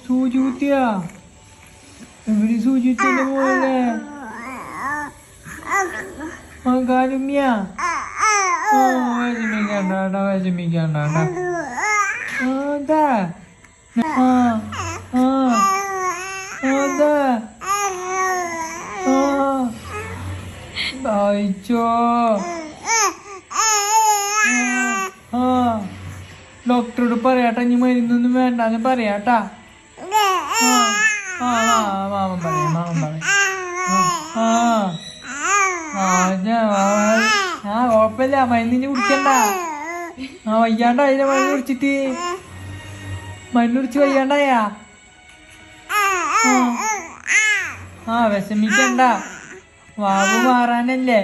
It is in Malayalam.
സൂചി കുത്തിയാ? എവിടെ സൂചി കുത്തിന്റെ മോളെ? കാലുമ്മിയാ? വിഷമിക്കണ്ട വിഷമിക്കണ്ട. അതാ അയച്ചോ. ഡോക്ടറോട് പറയാട്ടാ, ഇനി മരുന്നൊന്നും വേണ്ടെന്ന് പറയാട്ടാ. മാമൻ പറയാം. കുഴപ്പമില്ല, മരുന്നിന് കുടിക്കണ്ട. വയ്യാണ്ടായില്ല മരുന്ന് കുടിച്ചിട്ട്. മരുന്ന് കുടിച്ച് വയ്യാണ്ടായാ? വിഷമിക്കണ്ട, വാവ് മാറാനല്ലേ.